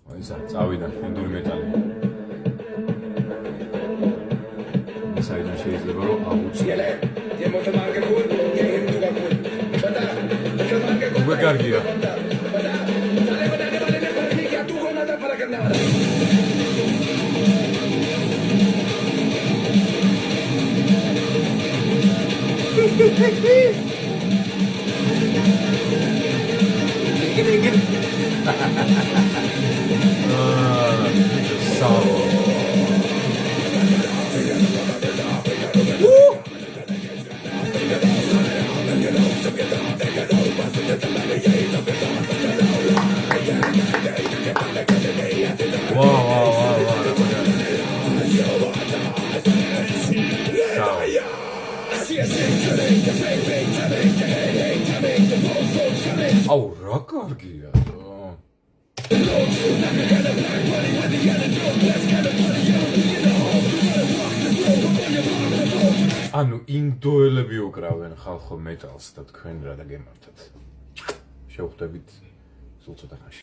მოიცა წავიდა ინდური მეტალი საიდან შეიძლება რომ აუწიო უკვე კარგია აუ რა კარგია ანუ ინდოელები უკრავენ ხალხო მეტალს და თქვენ რა დაგემართათ შევხვდებით სულ ცოტა ხანში